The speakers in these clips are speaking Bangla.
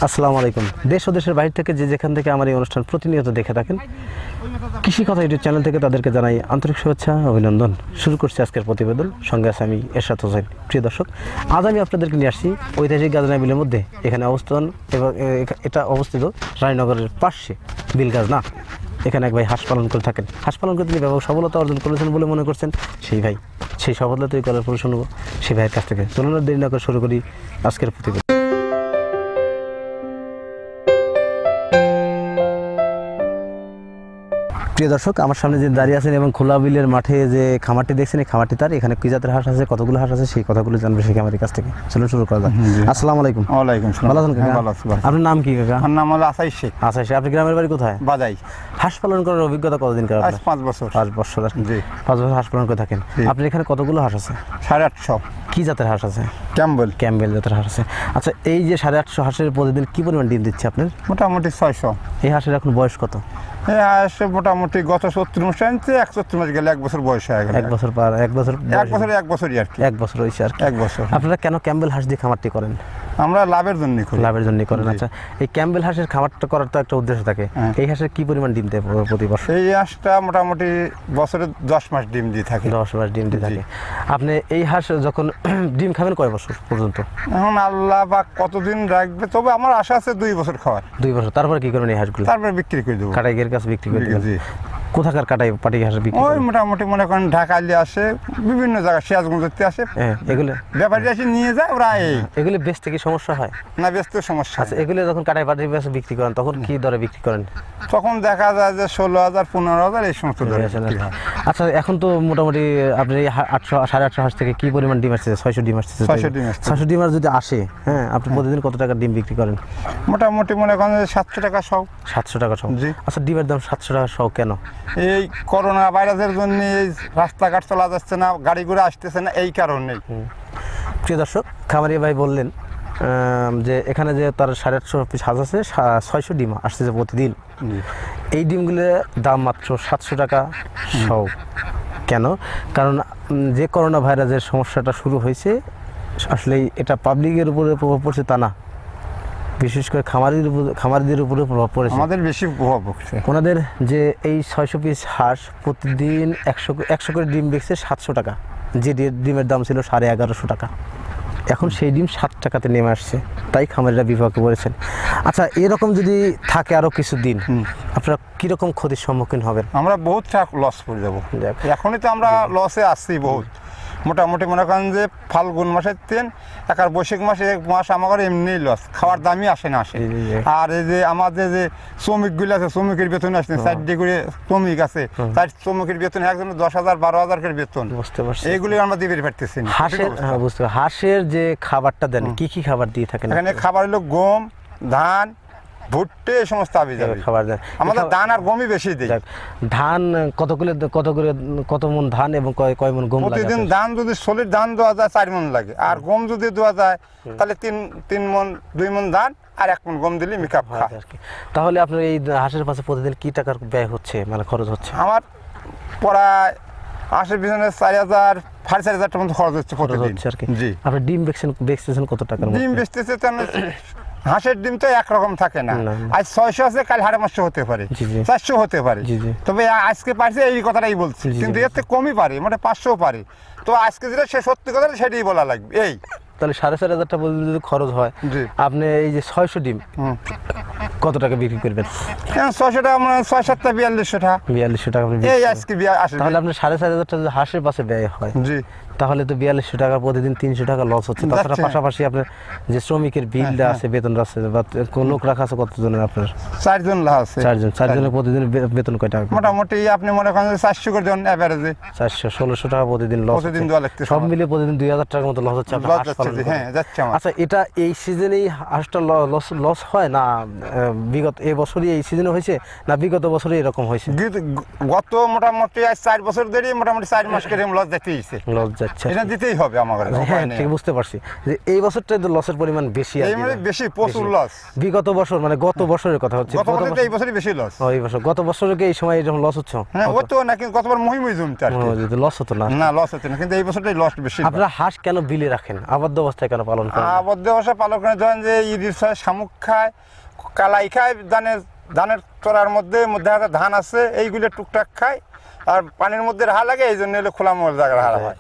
আসসালামু আলাইকুম। দেশ ও দেশের বাইরে থেকে যেখান থেকে আমার এই অনুষ্ঠান প্রতিনিয়ত দেখে থাকেন, কৃষি কথা ইউটিউব চ্যানেল থেকে তাদেরকে জানাই আন্তরিক শুভেচ্ছা, অভিনন্দন। শুরু করছি আজকের প্রতিবেদন। সঙ্গে আছে আমি এরশাদ হোসেন। প্রিয় দর্শক, আজ আমি আপনাদেরকে নিয়ে আসছি ঐতিহাসিক গাজনা বিলের মধ্যে। এখানে অবস্থান এবং এটা অবস্থিত রানীনগরের পাশে বিলগাজনা। এখানে এক ভাই হাঁস পালন করে থাকেন। হাঁস পালন করে তিনি ব্যাপক সফলতা অর্জন করেছেন বলে মনে করছেন। সেই ভাই সেই সফলতা তৈরি করার পরে শুনবো সেই ভাইয়ের কাছ থেকে। চলুন দেরি না করে শুরু করি আজকের প্রতিবেদন। প্রিয় দর্শক, আমার সামনে যে দাঁড়িয়ে আছেন এবং খোলা বিলের মাঠে যে খামারটি দেখছেন, এই খামারটি তার। এখানে কি জাতের হাঁস আছে, কতগুলো হাঁস আছে, সেই কথাগুলো জানবে সেই খামারের কাছ থেকে। চলুন শুরু করা যাক। আসসালামু আলাইকুম। ওয়ালাইকুম আসসালাম। ভালো আছেন কাকা? ভালো আছি। আপনার নাম কি কাকা? আমার নাম হলো আসাই শেখ। আচ্ছা, আপনি গ্রামের বাড়ি কোথায়? বাজাই। হাঁস পালন করার অভিজ্ঞতা কতদিন কার? আজ 5 বছর। 5 বছর। জি। 5 বছর হাঁস পালন করে থাকেন। আপনার এখানে কতগুলো হাঁস আছে? 850। কি জাতের হাঁস আছে? ক্যাম্বেল জাতের হাঁস আছে। আচ্ছা, এই যে 850 হাঁসের প্রতিদিন কি পরিমাণ ডিম দিচ্ছে আপনার? মোটামুটি 600। এই হাঁসের এখন বয়স কত? এই হাঁস মোটামুটি গত 70 মাস আনছে, 71 মাস গেলে 1 বছর বয়স হয়ে গেল। 1 বছর পার 1 বছর 1 বছরই আর কি। 1 বছর হয়েছে আর কি। 1 বছর। আপনারা কেন ক্যাম্বেল হাঁস দিয়ে খামারটি করেন? আমরা লাভের জন্যই করি। লাভের জন্যই করেন। আচ্ছা, এই ক্যাম্বেল হাঁসের খামারটা করার তো একটা উদ্দেশ্য থাকে। এই হাঁসের কি পরিমাণ ডিম দেয় প্রতি বছর? এই হাঁসটা মোটামুটি বছরে 10 মাস ডিম দিয়ে থাকে। 10 মাস ডিম দিয়ে থাকে। আপনি এই হাঁস যখন ডিম খাবেন কয় বছর পর্যন্ত? এখন আল্লাহ বা কতদিন রাখবে, তবে আমার আশা আছে 2 বছর খাওয়ার। 2 বছর। তারপরে কি করবেন এই হাঁসগুলো? তারপরে বিক্রি করে দেবো। কাটাইয়ের কাছে বিক্রি করে দেবেন? জি। কোথাকার কাটাই পাটি হাঁস বিক্রি ওই করেন? মোটামুটি মনে করেন ঢাকাইলে আসে, বিভিন্ন জায়গায় সিরাজগঞ্জতে আসে। হ্যাঁ, এগুলো ব্যাপারী এসে নিয়ে যায়, ওরা এগুলো বেচতে কি সমস্যা হয়? না, ব্যস্ত সমস্যা। আচ্ছা, এগুলো যখন কাটাই পাটি কাছে বিক্রি করেন তখন কি দরে বিক্রি করেন? তখন দেখা যায় যে 16,000 15,000 এই সমস্ত দরে বিক্রি হয়। আচ্ছা, এখন তো মোটামুটি আপনি 800 850 হাঁস থেকে কি পরিমাণ ডিম আসছে? 600 ডিম আসছে। 600 ডিম আসছে। 600 ডিম আর যদি আসে, হ্যাঁ, আপনি প্রতিদিন কত টাকার ডিম বিক্রি করেন? মোটামুটি মনে করেন যে 700 টাকা সব। 700 টাকা সহ। জি। আচ্ছা, ডিমের দাম 700 টাকা সহ কেন? এই করোনা ভাইরাসের জন্য এই রাস্তাঘাট চলা যাচ্ছে না, গাড়ি ঘোড়া আসতেছে না, এই কারণেই। প্রিয় দর্শক, খামারি ভাই বললেন যে এখানে যে তার 850 পিস হাঁস আছে, 600 ডিম আসতেছে প্রতিদিন। এই ডিমগুলোর দাম মাত্র 700 টাকা সহ। কেন? কারণ যে করোনা ভাইরাসের সমস্যাটা শুরু হয়েছে, আসলে এটা পাবলিকের উপরে প্রভাব পড়ছে তা না, বিশেষ করে খামারিদের উপরে প্রভাব পড়েছে। আমাদের বেশি প্রভাব পড়ছে। ওনাদের যে এই 600 পিস হাঁস প্রতিদিন 100 করে ডিম বেচছে 700 টাকা, যে ডিমের দাম ছিল 1150 টাকা। এখন সেই ডিম 7 টাকাতে নেমে আসছে, তাই খামারিরা বিপাকে পড়েছেন। আচ্ছা, এরকম যদি থাকে আরও কিছু দিন, আপনারা কীরকম ক্ষতির সম্মুখীন হবেন? আমরা বহুত টাকা লস করে যাবো। এখনই তো আমরা লসে আসছি বহুত। মোটামুটি মনে করেন যে ফাল্গুন মাসের দিন আর বৈশাখ মাসে 1 মাস আমার এমনি লস, খাওয়ার দামই আসে না আসে। আর এই যে আমাদের যে শ্রমিকগুলো আছে, শ্রমিকের বেতন আসছে 4 করে শ্রমিক আছে, তাই শ্রমিকের বেতন একজন 10,000 12,000 করে বেতন। বুঝতে পারছি। এইগুলি আমরা দিতে পারতেছি না। হাঁসের যে খাবারটা দেন, কি খাবার দিয়ে থাকেন? এখানে খাবার হলো গম, ধান, ভুট্টে, এই সমস্ত খাবার দেন। আমাদের ধান আর গমই বেশি দিই। ধান কত মন ধান এবং কয় মন গম লাগে? প্রতিদিন ধান যদি সলিড ধান দেওয়া যায় 4 মন লাগে, আর গম যদি দেওয়া যায় তাহলে 3 মন 2 মন ধান আর 1 মন গম দিলে মেকআপ খায়। তাহলে আপনার এই হাঁসের পাশে প্রতিদিন কি টাকার ব্যয় হচ্ছে, মানে খরচ হচ্ছে? আমার প্রায় হাঁসের পিছনে 4,000 4,500 টাকা মতো খরচ হচ্ছে প্রতিদিন। জি। আপনি ডিম বেচতেছেন কত টাকার? ডিম বেচতেছে হাঁসের ডিম তো একরকম থাকে না। আজ 600 আছে, কাল 550 হতে পারে, 400 হতে পারে। তবে আজকে পারছে এই কথাটাই বলছি, কিন্তু এর থেকে কমই পারে, মানে 500 পারে। তো আজকে যেটা সে সত্যি কথা সেটাই বলা লাগবে। এই তাহলে 4,500 টাকা যদি খরচ হয়, আপনি এই যে 600 ডিম কত টাকা বিক্রি করবেন? 600 টাকা, মানে 6-7 টা 4200 টাকা। 4200 টাকা এই আজকে তাহলে আপনার 4,500 টাকা যদি হাঁসের পাশে ব্যয় হয়, জি, তাহলে তো 4200 টাকা প্রতিদিন 300 টাকা লস হচ্ছে। তাছাড়া পাশাপাশি আপনার যে শ্রমিকের বিলটা আছে, বেতন আছে, বা লোক রাখা আছে কতজনের? আপনার 4 জন আছে। 4 জনের প্রতিদিন বেতন কয় টাকা? মোটামুটি আপনি মনে করেন 400 করে দেন এভারেজে। 400-1600 টাকা প্রতিদিন লস দেওয়া লাগছে। সব মিলে প্রতিদিন 2,000 টাকার মতো লস হচ্ছে আপনার হাঁস পালন। হ্যাঁ, যাচ্ছে আমার। আচ্ছা, এটা এই সিজনেই হাঁসটা লস হয় না বিগত এই বছরই এই সিজনে হয়েছে, না বিগত বছরই এরকম হয়েছে? গত মোটামুটি 4 বছর ধরে মোটামুটি 4 মাস করে লস যাচ্ছে। লস যাচ্ছে, এটা দিতেই হবে আমাদের। হ্যাঁ, ঠিক বুঝতে পারছি যে এই বছরটাই তো লসের পরিমাণ বেশি। বেশি, প্রচুর লস। বিগত বছর মানে গত বছরের কথা হচ্ছে। এই বছরই বেশি লস। এই বছর গত বছরে কি এই সময় এরকম লস হচ্ছে? হ্যাঁ, হতো না, কিন্তু গতবার মহিমই জমতে আর কি লস হতো না। না, লস হতো না, কিন্তু এই বছরটাই লস বেশি। আপনারা হাঁস কেন বিলে রাখেন? আবদ্ধ অবস্থায় কেন পালন করেন? আবদ্ধ অবস্থায় পালন করে ধরেন যে ঈদের সময় শামুক খায়, কালাই খায়, ধানের চড়ার মধ্যে হাতে ধান আছে, এইগুলো টুকটাক খায়, আর পানির মধ্যে রাখা লাগে, এই জন্য হলো খোলা মধ্যে রাখা হয়,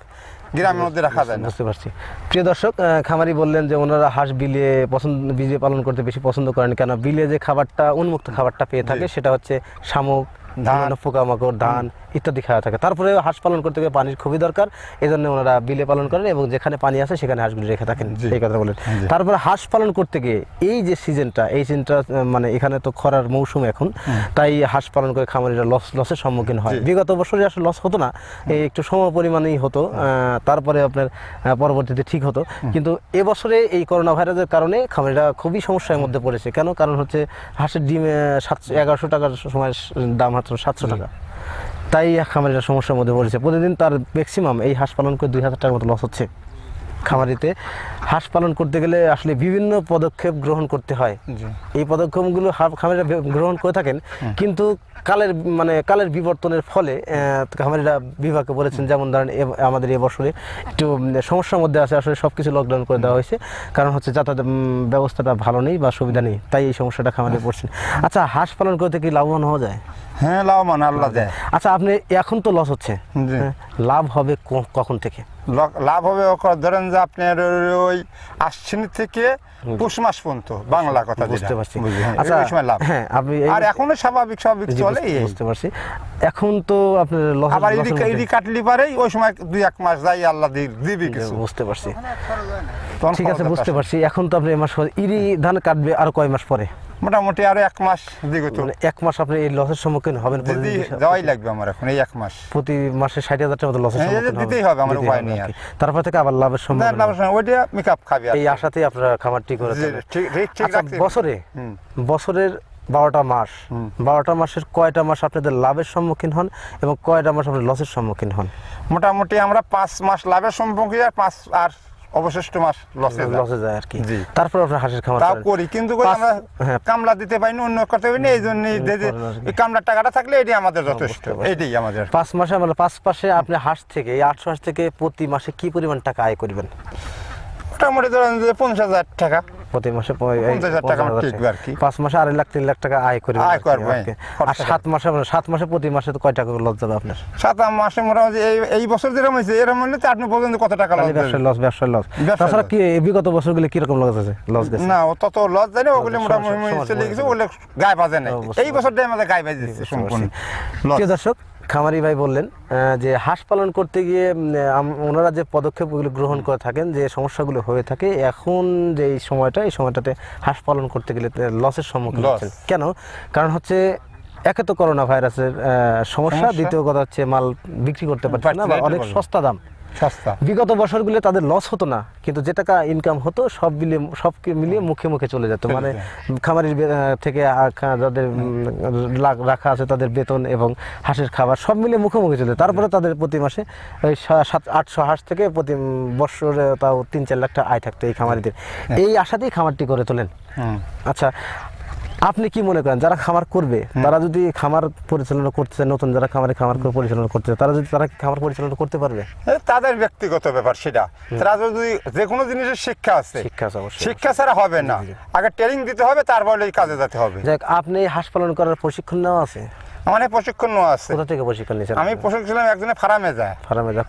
গ্রামের মধ্যে রাখা যায় না। বুঝতে পারছি। প্রিয় দর্শক, খামারি বললেন যে ওনারা হাঁস বিলে পালন করতে বেশি পছন্দ করেন, কেন বিলে যে খাবারটা উন্মুক্ত খাবারটা পেয়ে থাকে সেটা হচ্ছে শামুক, ধান, পোকামাকড়, ধান ইত্যাদি খাওয়া থাকে। তারপরে হাঁস পালন করতে গিয়ে পানির খুবই দরকার, এই জন্য ওনারা বিলে পালন করেন এবং যেখানে পানি আছে সেখানে হাঁসগুলি রেখে থাকেন, এই কথা বলেন। তারপরে হাঁস পালন করতে গিয়ে এই যে সিজনটা, এই সিজনটা মানে এখানে তো খরার মৌসুম এখন, তাই হাঁস পালন করে খামারিরা লসের সম্মুখীন হয়। বিগত বছরে আসলে লস হতো না, এই একটু সম পরিমাণেই হতো, তারপরে আপনার পরবর্তীতে ঠিক হতো। কিন্তু এবছরে এই করোনা ভাইরাসের কারণে খামারিরা খুবই সমস্যার মধ্যে পড়েছে। কেন? কারণ হচ্ছে হাঁসের ডিমে 1100 টাকার সময় দাম মাত্র 700 টাকা, তাই খামারিরা সমস্যার মধ্যে পড়েছে। প্রতিদিন তার ম্যাক্সিমাম এই হাঁস পালন করে 2000 টাকার মতো লস হচ্ছে খামারিতে। হাঁস পালন করতে গেলে আসলে বিভিন্ন পদক্ষেপ গ্রহণ করতে হয়, এই পদক্ষেপগুলো খামারিরা গ্রহণ করে থাকেন, কিন্তু কালের বিবর্তনের ফলে খামারিরা বিভাগে বলেছেন, যেমন ধরেন আমাদের এবছরে একটু সমস্যার মধ্যে আছে, আসলে সব কিছু লকডাউন করে দেওয়া হয়েছে, কারণ হচ্ছে যাতায়াত ব্যবস্থাটা ভালো নেই বা সুবিধা নেই, তাই এই সমস্যাটা খামারে পড়ছেন। আচ্ছা, হাঁস পালন করতে কি লাভবান হওয়া যায়? হ্যাঁ, লাভবান আল্লাহ দেয়। আচ্ছা, আপনি এখন তো লস হচ্ছে, লাভ হবে কখন থেকে? লাভ হবে ধরেন যে আপনার ওই আশ্বিন থেকে পৌষ মাস পর্যন্ত, বাংলা কথা বুঝতে পারছি। আচ্ছা, লাভ। হ্যাঁ, আপনি আর এখনো স্বাভাবিক চলে, বুঝতে পারছি। এখন তো আপনার লস, আবার ইডি কাটলি পারেই ওই সময় 2-1 মাস যাই আল্লাহ দিবি কিছু। বুঝতে পারছি, ঠিক আছে, বুঝতে পারছি। এখন তো আপনি মাস ইরি ধান কাটবে আর কয় মাস পরে? মোটামুটি আরো 1 মাস দিকে, তো 1 মাস আপনি এই লসের সম্মুখীন হবেন, যাওয়াই লাগবে আমার এখন এই 1 মাস। প্রতি মাসে 60,000 টাকা মতো লসের সম্মুখীন দিতেই হবে, আমার উপায় নেই। তারপর থেকে আবার লাভের সম্মুখীন, ওইটা মেকআপ খাবে, এই আশাতেই আপনারা খামারটি করেছেন। আচ্ছা, বছরের 12টা মাস, 12টা মাসের কয়টা মাস আপনাদের লাভের সম্মুখীন হন এবং কয়টা মাস আপনার লসের সম্মুখীন হন? মোটামুটি আমরা 5 মাস লাভের সম্মুখীন, আর অবশিষ্ট মাস লসে যায় আর কি। তারপর আপনার হাঁসের খামার করি, কিন্তু আমরা কামলা দিতে পারিনি, অন্য করতে পারিনি, এই জন্য কামলার টাকাটা থাকলে এটি আমাদের যথেষ্ট, এটাই আমাদের। 5 মাসে মানে 5 মাসে আপনি হাঁস থেকে, এই 800 হাঁস থেকে প্রতি মাসে কি পরিমাণ টাকা আয় করবেন? মোটামুটি ধরেন যে 50,000 টাকা প্রতি মাসে, 50,000 টাকা টিকবে আর কি। 5 মাসে 2.5-3 লাখ টাকা আয় করবেন। আর 7 মাসে প্রতি মাসে তো কয় টাকা লস যাবে আপনার? 7 মাসে মোটামুটি এই বছর যেরকম হয়েছে এরকম হলে আপনি পর্যন্ত কত টাকা ব্যবসার লস। তাছাড়া কি বিগত বছরগুলো কিরকম লস আছে? লস গেছে না, তত লস যায় না, ওগুলো মোটামুটি চলে গেছে, ওগুলো গায়ে বাজে না। এই বছরটাই আমাদের গায়ে বাজে দিচ্ছে সম্পূর্ণ। দর্শক, খামারি ভাই বললেন যে হাঁস পালন করতে গিয়ে ওনারা যে পদক্ষেপগুলো গ্রহণ করে থাকেন, যে সমস্যাগুলো হয়ে থাকে, এখন যে এই সময়টাতে হাঁস পালন করতে গেলে লসের সম্মুখীন হচ্ছেন। কেন? কারণ হচ্ছে একে তো করোনা ভাইরাসের সমস্যা, দ্বিতীয় কথা হচ্ছে মাল বিক্রি করতে পারছে না, বা অনেক সস্তা দাম। বিগত বছরগুলো তাদের লস হতো না, কিন্তু যে টাকা ইনকাম হতো সব মিলিয়ে মুখে চলে যেত, মানে খামারির থেকে যাদের রাখা আছে তাদের বেতন এবং হাঁসের খাবার সব মিলিয়ে মুখে চলে। তারপরে তাদের প্রতি মাসে ওই 700-800 হাঁস থেকে প্রতি বছরে তাও 3-4 লাখ টাকা আয় থাকতো এই খামারিদের। এই আশাতেই খামারটি করে তোলেন। আচ্ছা, আপনি কি মনে করেন যারা খামার করবে, তারা যদি খামার পরিচালনা করতে চায়, নতুন যারা খামার পরিচালনা করতে চায়, তারা কি খামার পরিচালনা করতে পারবে? তাদের ব্যক্তিগত ব্যাপার সেটা। তারা যদি যে কোনো জিনিসের শিক্ষা ছাড়া হবে না, আগে ট্রেনিং দিতে হবে, তারপরে এই কাজে যেতে হবে। যাক, আপনি হাঁস পালন করার প্রশিক্ষণ নেওয়া আছে? আমার প্রশিক্ষণ নেওয়া আছে। কোথা থেকে প্রশিক্ষণ নিয়েছেন? আমি প্রশিক্ষণ ছিলাম একজনের ফার্মে যায়।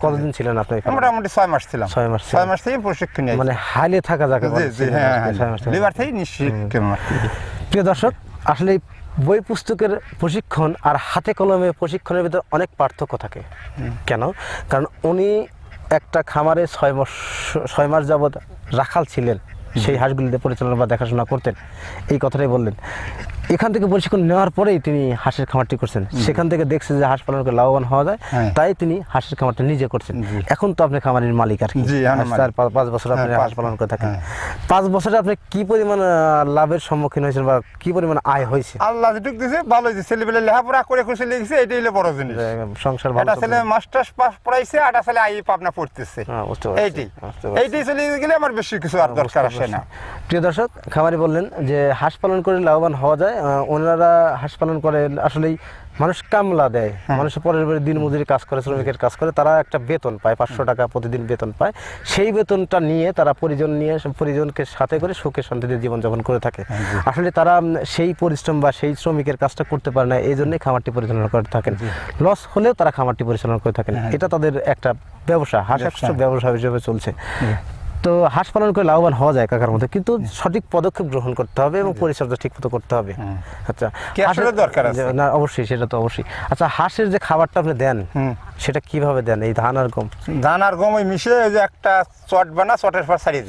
কতদিন ছিলেন আপনি? মোটামুটি 6 মাস ছিলাম। 6 মাস থেকে প্রশিক্ষণ নিয়েছি। মানে হাইলে থাকা যাকে বলে। লিভার থেকে নিশ্চিত। প্রিয় দর্শক, আসলে বই পুস্তকের প্রশিক্ষণ আর হাতে কলমে প্রশিক্ষণের ভিতরে অনেক পার্থক্য থাকে। কেন? কারণ উনি একটা খামারে 6 মাস যাবৎ রাখাল ছিলেন, সেই হাঁসগুলিতে পরিচালনা বা দেখাশোনা করতেন, এই কথাটাই বললেন। এখান থেকে প্রশিক্ষণ নেওয়ার পরেই তিনি হাঁসের খামারটি করছেন, সেখান থেকে দেখছে যে হাঁস পালন করে লাভবান হওয়া যায়, তাই তিনি হাঁসের খামারটা নিজে করছেন। এখন তো আপনি খামারের মালিক আর কি, 5 বছর আপনি হাঁস পালন করে থাকেন। 5 বছরে আপনি কি পরিমাণ লাভের সম্মুখীন হয়েছেন বা কি পরিমাণ আয় হয়েছে? আল্লাহ যেটুক দিয়েছে ভালো হয়েছে, ছেলেবেলে লেখাপড়া করে চলে গেছে, এটাই হলো বড় জিনিস। সংসার ভালো, ছেলে মাস্টার্স পাস পড়াইছে, একটা ছেলে আই পাবনা পড়তেছে, এইটাই চলে গেলে আমার বেশি কিছু আর দরকার আসে না। প্রিয় দর্শক, খামারি বললেন যে হাঁস পালন করে লাভবান হওয়া যায়, ওনারা হাঁস পালন করেন আসলেই মানুষ কামলা দেয়, মানুষের পরের বাড়ি দিন মজুরি কাজ করে, শ্রমিকের কাজ করে, তারা একটা বেতন পায়, 500 টাকা প্রতিদিন বেতন পায়। সেই বেতনটা নিয়ে তারা পরিজনকে সাথে করে সুখে শান্তিতে জীবনযাপন করে থাকে। আসলে তারা সেই পরিশ্রম বা সেই শ্রমিকের কাজটা করতে পারে না, এই জন্যই খামারটি পরিচালনা করে থাকেন। লস হলেও তারা খামারটি পরিচালনা করে থাকেন। এটা তাদের একটা ব্যবসা, হাঁস একটা ব্যবসা হিসেবে চলছে। তো হাঁস পালন করে লাভবান হওয়া যায় কাকার মধ্যে, কিন্তু সঠিক পদক্ষেপ গ্রহণ করতে হবে এবং পরিচর্যা ঠিক মতো করতে হবে। আচ্ছা, হাঁসের দরকার আছে না? অবশ্যই, সেটা তো অবশ্যই। আচ্ছা, হাঁসের যে খাবারটা আপনি দেন সেটা কিভাবে দেন? এই ধান আর গম ওই মিশে ওই যে একটা চট বানা, চটের পর ছাড়িয়ে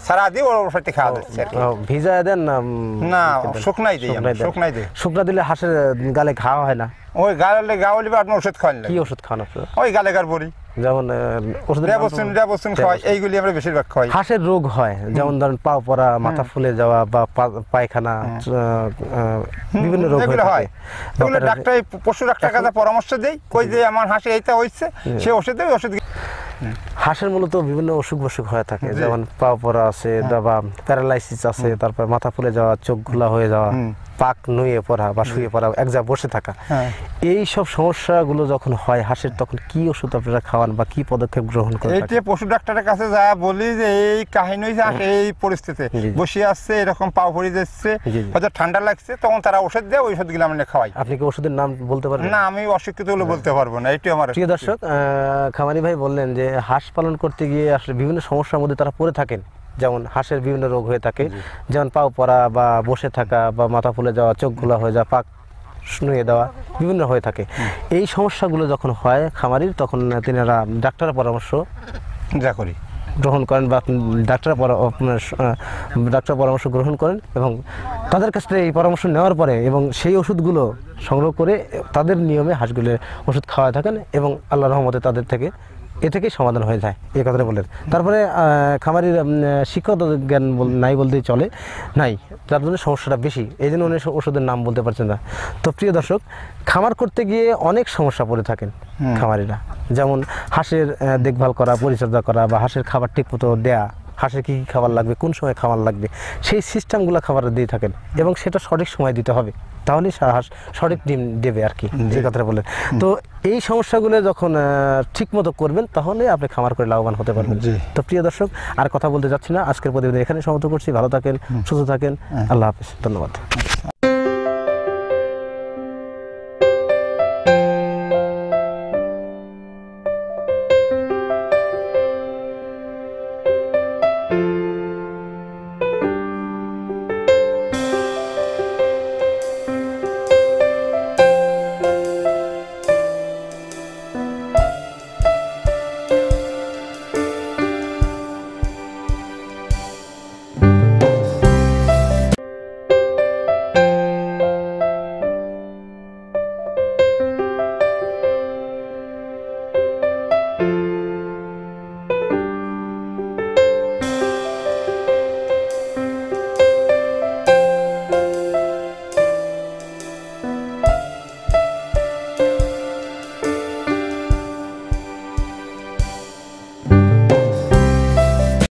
ছাড়া দিয়ে ওর সাথে খাওয়া যাচ্ছে। ভিজায় দেন না শুকনাই দিই, শুকনা দিলে হাঁসের গালে ঘা হয় না? ওই গালে গা হলে আপনি ওষুধ খাওয়ান। কি ওষুধ খাওয়ান আপনার? ওই গালে গার বড়ি, যেমন এইগুলি আমরা বেশিরভাগ খাই। হাঁসের রোগ হয় যেমন ধরেন পাও পড়া, মাথা ফুলে যাওয়া বা পায়খানা, বিভিন্ন রোগ হয়। ডাক্তার, পশু ডাক্তার কাছে পরামর্শ দেই, কই যে আমার হাঁসে এইটা হইছে, সে ওষুধ দেয়। ওষুধ হাঁসের মূলত বিভিন্ন অসুখ হয়ে থাকে, যেমন পাও পড়া আছে বা প্যারালাইসিস আছে, তারপর মাথা ফুলে যাওয়া, চোখ ঘোলা হয়ে যাওয়া, পাক নুয়ে পড়া বা শুয়ে পড়া, এক জায়গায় বসে থাকা। এই সব সমস্যাগুলো যখন হয় হাঁসের, তখন কি ওষুধ আপনারা খাওয়ান বা কি পদক্ষেপ গ্রহণ করেন? এইটা পশু ডাক্তারের কাছে যা বলি যে এই কাহিনী হয়েছে, এই পরিস্থিতি বসে আসছে, এরকম পাও পড়ে যাচ্ছে, হয়তো ঠান্ডা লাগছে, তখন তারা ওষুধ দেয়, ওই ওষুধগুলো আমরা খাওয়াই। আপনি কি ওষুধের নাম বলতে পারবেন? না, আমি অশিক্ষিত হলে বলতে পারবো না। এইটাই আমার। প্রিয় দর্শক, খামারি ভাই বললেন যে হাঁস পালন করতে গিয়ে আসলে বিভিন্ন সমস্যার মধ্যে তারা পড়ে থাকেন। যেমন হাঁসের বিভিন্ন রোগ হয়ে থাকে, যেমন পাও পড়া বা বসে থাকা বা মাথা ফুলে যাওয়া, চোখ ঘোলা হয়ে যাওয়া, পাক নুয়ে দেওয়া, বিভিন্ন হয়ে থাকে। এই সমস্যাগুলো যখন হয় খামারির, তখন তিনারা ডাক্তারের পরামর্শ গ্রহণ করেন বা ডাক্তার পরামর্শ গ্রহণ করেন এবং তাদের কাছ থেকে এই পরামর্শ নেওয়ার পরে এবং সেই ওষুধগুলো সংগ্রহ করে তাদের নিয়মে হাঁসগুলোর ওষুধ খাওয়া থাকেন এবং আল্লাহর রহমতে তাদের থেকে থেকেই সমাধান হয়ে যায়, এই কথাটা বললেন। তারপরে খামারির শিক্ষাগত জ্ঞান নাই বলতেই চলে, নাই, যার জন্য সমস্যাটা বেশি, এই জন্য উনি ওষুধের নাম বলতে পারছেন না। তো প্রিয় দর্শক, খামার করতে গিয়ে অনেক সমস্যা পড়ে থাকেন খামারিরা, যেমন হাঁসের দেখভাল করা, পরিচর্যা করা বা হাঁসের খাবার ঠিক মতো দেয়া, হাঁসের কী কী খাবার লাগবে, কোন সময় খাবার লাগবে, সেই সিস্টেমগুলো খাবার দিয়ে থাকেন এবং সেটা সঠিক সময় দিতে হবে, তাহলেই হাঁস সঠিক ডিম দেবে আর কি, যে কথাটা বললেন। তো এই সমস্যাগুলো যখন ঠিক মতো করবেন, তাহলে আপনি খামার করে লাভবান হতে পারবেন। তো প্রিয় দর্শক, আর কথা বলতে যাচ্ছি না, আজকের প্রতিবেদন এখানে সমাপ্ত করছি। ভালো থাকেন, সুস্থ থাকেন, আল্লাহ হাফেজ, ধন্যবাদ।